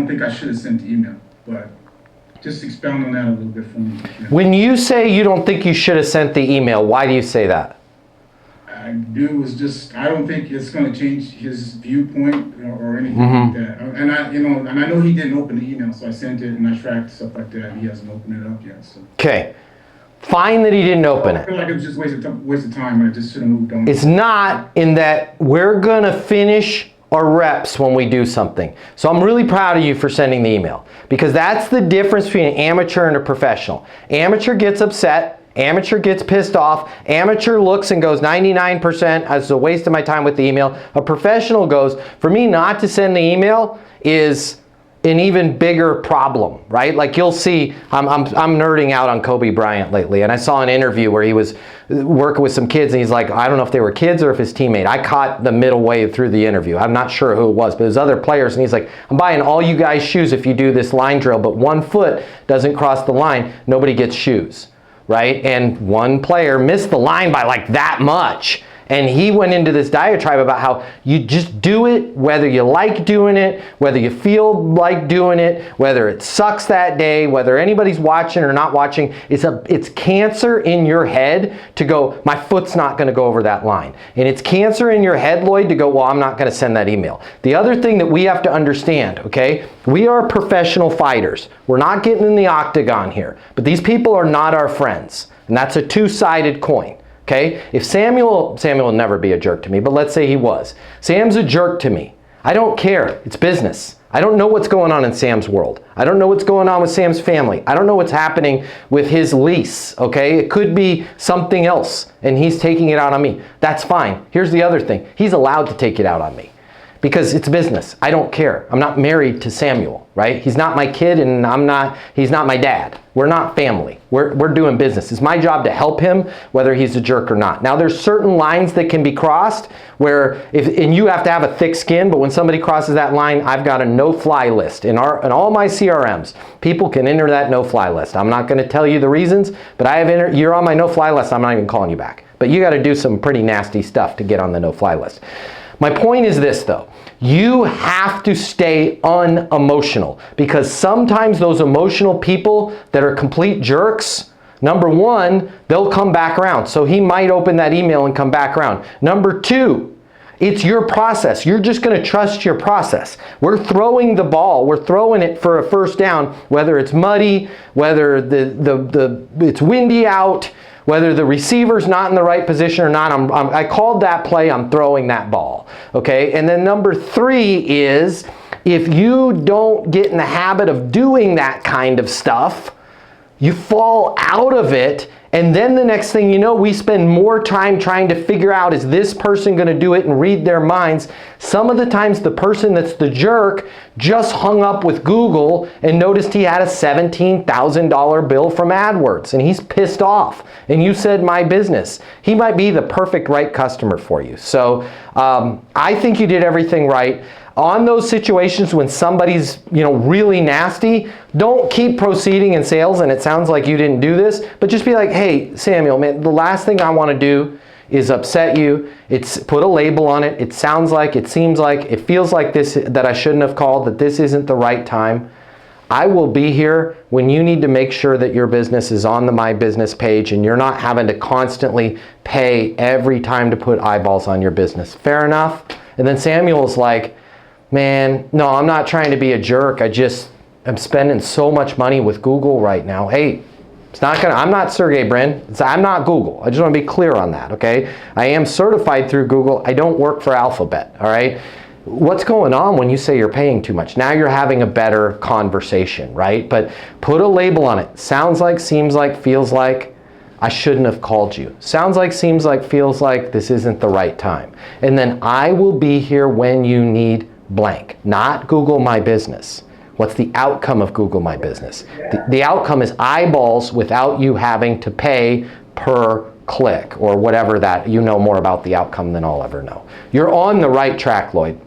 don't think I should have sent the email, but just expound on that a little bit for me. When you say you don't think you should have sent the email, why do you say that? I don't think it's going to change his viewpoint or anything like that. And I know he didn't open the email, so I sent it and I tracked stuff like that. He hasn't opened it up yet. So. Okay. Fine that he didn't open it. I feel like it was just waste of time and I just should have moved on. It's not, in that we're going to finish our reps when we do something. So I'm really proud of you for sending the email, because that's the difference between an amateur and a professional. Amateur gets upset. Amateur gets pissed off. Amateur looks and goes 99% as a waste of my time with the email. A professional goes, for me not to send the email is an even bigger problem, right? Like you'll see, I'm nerding out on Kobe Bryant lately, and I saw an interview where he was working with some kids and he's like, I don't know if they were kids or if his teammate. I caught the middle way through the interview. I'm not sure who it was, but it was other players, and he's like, I'm buying all you guys shoes if you do this line drill, but 1 foot doesn't cross the line, nobody gets shoes. Right? And one player missed the line by like that much. And he went into this diatribe about how you just do it, whether you like doing it, whether you feel like doing it, whether it sucks that day, whether anybody's watching or not watching. It's cancer in your head to go, my foot's not going to go over that line. And it's cancer in your head, Lloyd, to go, well, I'm not going to send that email. The other thing that we have to understand, okay, we are professional fighters. We're not getting in the octagon here. But these people are not our friends. And that's a two-sided coin. Okay? If Samuel will never be a jerk to me, but let's say he was. Sam's a jerk to me. I don't care. It's business. I don't know what's going on in Sam's world. I don't know what's going on with Sam's family. I don't know what's happening with his lease, okay? It could be something else, and he's taking it out on me. That's fine. Here's the other thing. He's allowed to take it out on me because it's business. I don't care. I'm not married to Samuel, right? He's not my kid, and he's not my dad. We're not family. We're doing business. It's my job to help him, whether he's a jerk or not. Now, there's certain lines that can be crossed where, and you have to have a thick skin, but when somebody crosses that line, I've got a no-fly list. In all my CRMs, people can enter that no-fly list. I'm not going to tell you the reasons, but you're on my no-fly list. I'm not even calling you back. But you got to do some pretty nasty stuff to get on the no-fly list. My point is this, though. You have to stay unemotional, because sometimes those emotional people that are complete jerks, number one, they'll come back around. So he might open that email and come back around. Number two, it's your process. You're just going to trust your process. We're throwing the ball. We're throwing it for a first down, whether it's muddy, whether it's windy out, whether the receiver's not in the right position or not. I called that play. I'm throwing that ball. Okay? And then number three is, if you don't get in the habit of doing that kind of stuff, you fall out of it, and then the next thing you know, we spend more time trying to figure out, is this person going to do it, and read their minds. Some of the times the person that's the jerk just hung up with Google and noticed he had a $17,000 bill from AdWords, and he's pissed off. And you said, my business. He might be the perfect right customer for you. So I think you did everything right. On those situations when somebody's, really nasty, don't keep proceeding in sales, and it sounds like you didn't do this, but just be like, hey, Samuel, man, the last thing I want to do is upset you. Put a label on it. It sounds like, it seems like, it feels like this, that I shouldn't have called, that this isn't the right time. I will be here when you need to make sure that your business is on the My Business page and you're not having to constantly pay every time to put eyeballs on your business. Fair enough? And then Samuel's like, man, no, I'm not trying to be a jerk. I'm spending so much money with Google right now. Hey, I'm not Sergey Brin. I'm not Google. I just want to be clear on that, okay? I am certified through Google. I don't work for Alphabet, all right? What's going on when you say you're paying too much? Now you're having a better conversation, right? But put a label on it. Sounds like, seems like, feels like. I shouldn't have called you. Sounds like, seems like, feels like, this isn't the right time. And then I will be here when you need blank, not Google My Business. What's the outcome of Google My Business? The outcome is eyeballs without you having to pay per click or whatever that. You know more about the outcome than I'll ever know. You're on the right track, Lloyd.